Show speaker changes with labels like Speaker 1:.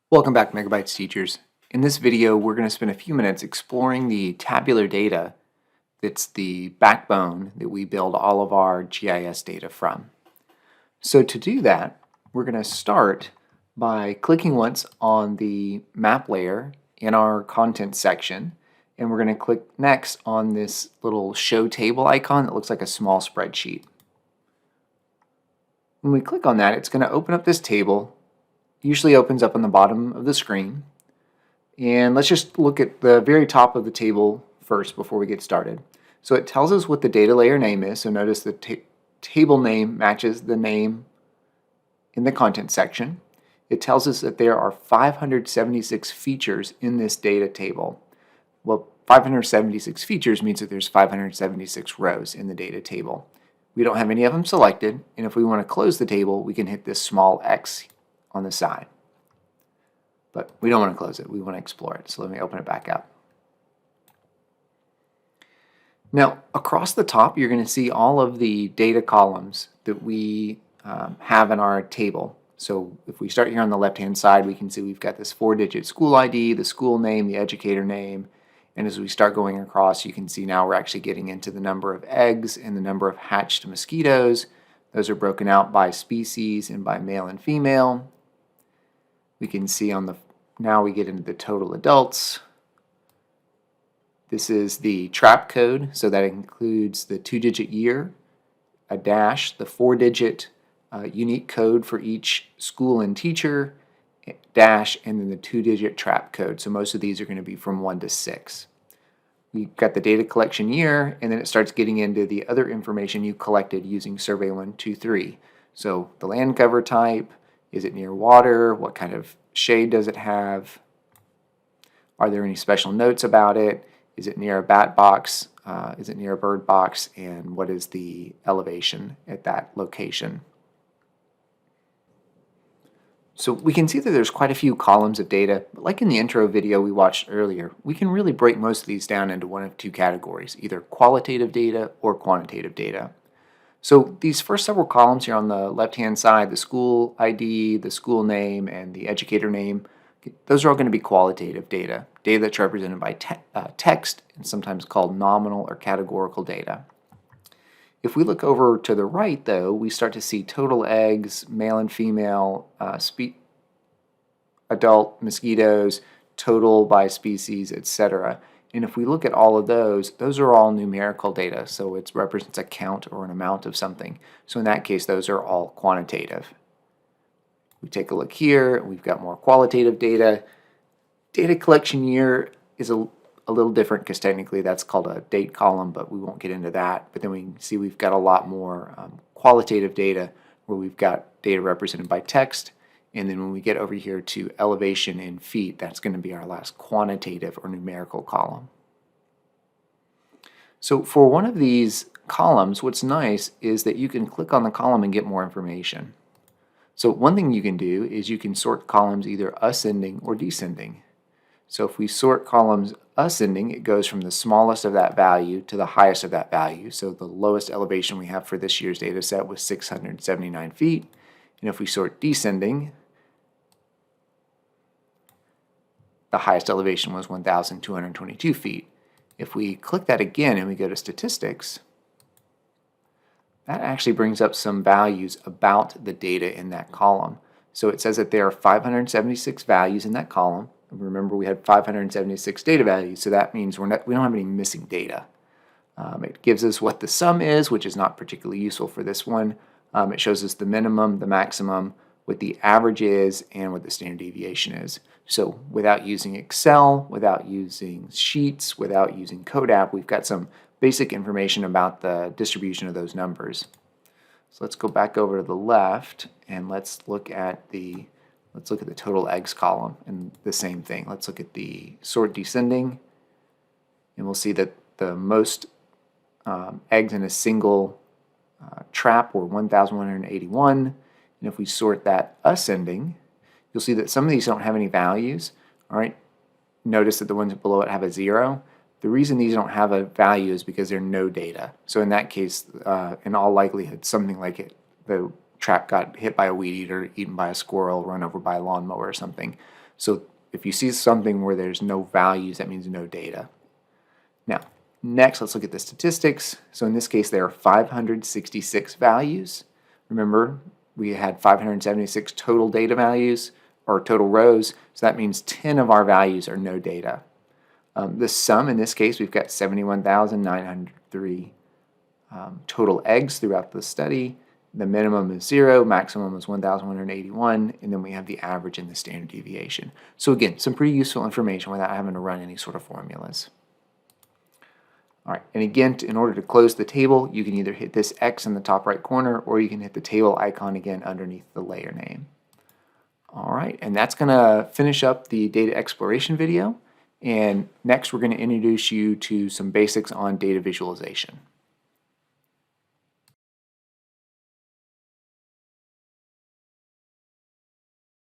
Speaker 1: Welcome back, Megabytes teachers. In this video, we're going to spend a few minutes exploring the tabular data that's the backbone that we build all of our GIS data from. So to do that, we're going to start by clicking once on the map layer in our content section, and we're going to click next on this little show table icon that looks like a small spreadsheet. When we click on that, it's going to open up this table. Usually opens up on the bottom of the screen. And let's just look at the very top of the table first before we get started. So it tells us what the data layer name is. So notice the table name matches the name in the content section. It tells us that there are 576 features in this data table. Well, 576 features means that there's 576 rows in the data table. We don't have any of them selected, and if we want to close the table, we can hit this small X on the side. But we don't want to close it, we want to explore it. So let me open it back up. Now, across the top, you're going to see all of the data columns that we have in our table. So if we start here on the left-hand side, we can see we've got this 4-digit school ID, the school name, the educator name, and as we start going across, you can see now we're actually getting into the number of eggs and the number of hatched mosquitoes. Those are broken out by species and by male and female. We can see now we get into the total adults. This is the trap code, so that includes the 2-digit year, a dash, the 4-digit unique code for each school and teacher, dash, and then the 2-digit trap code. So most of these are going to be from 1 to 6. We've got the data collection year, and then it starts getting into the other information you collected using Survey 123. So the land cover type, is it near water? What kind of shade does it have? Are there any special notes about it? Is it near a bat box? Is it near a bird box? And what is the elevation at that location? So we can see that there's quite a few columns of data, but like in the intro video we watched earlier, we can really break most of these down into one of two categories, either qualitative data or quantitative data. So these first several columns here on the left-hand side, the school ID, the school name, and the educator name, those are all going to be qualitative data, data that's represented by text and sometimes called nominal or categorical data. If we look over to the right, though, we start to see total eggs, male and female, adult mosquitoes, total by species, etc. And if we look at all of those are all numerical data, so it represents a count or an amount of something. So in that case, those are all quantitative. We take a look here, we've got more qualitative data. Data collection year is a little different because technically that's called a date column, but we won't get into that. But then we can see we've got a lot more qualitative data where we've got data represented by text. And then when we get over here to elevation in feet, that's going to be our last quantitative or numerical column. So for one of these columns, what's nice is that you can click on the column and get more information. So one thing you can do is you can sort columns either ascending or descending. So if we sort columns ascending, it goes from the smallest of that value to the highest of that value. So the lowest elevation we have for this year's data set was 679 feet. And if we sort descending, the highest elevation was 1,222 feet. If we click that again and we go to statistics, that actually brings up some values about the data in that column. So it says that there are 576 values in that column. And remember, we had 576 data values, so that means we don't have any missing data. It gives us what the sum is, which is not particularly useful for this one. It shows us the minimum, the maximum, what the average is, and what the standard deviation is. So without using Excel, without using Sheets, without using CodeApp, we've got some basic information about the distribution of those numbers. So let's go back over to the left and let's look at the total eggs column and the same thing. Let's look at the sort descending, and we'll see that the most eggs in a single trap were 1,181. And if we sort that ascending, you'll see that some of these don't have any values. All right, notice that the ones below it have a 0. The reason these don't have a value is because there are no data. So in that case, in all likelihood, something like the trap got hit by a weed eater, eaten by a squirrel, run over by a lawnmower or something. So if you see something where there's no values, that means no data. Now, next, let's look at the statistics. So in this case, there are 566 values. Remember, we had 576 total data values, or total rows, so that means 10 of our values are no data. The sum, in this case, we've got 71,903 total eggs throughout the study. The minimum is 0, maximum is 1,181, and then we have the average and the standard deviation. So again, some pretty useful information without having to run any sort of formulas. All right, and again, in order to close the table, you can either hit this X in the top right corner, or you can hit the table icon again underneath the layer name. All right, and that's going to finish up the data exploration video. And next, we're going to introduce you to some basics on data visualization.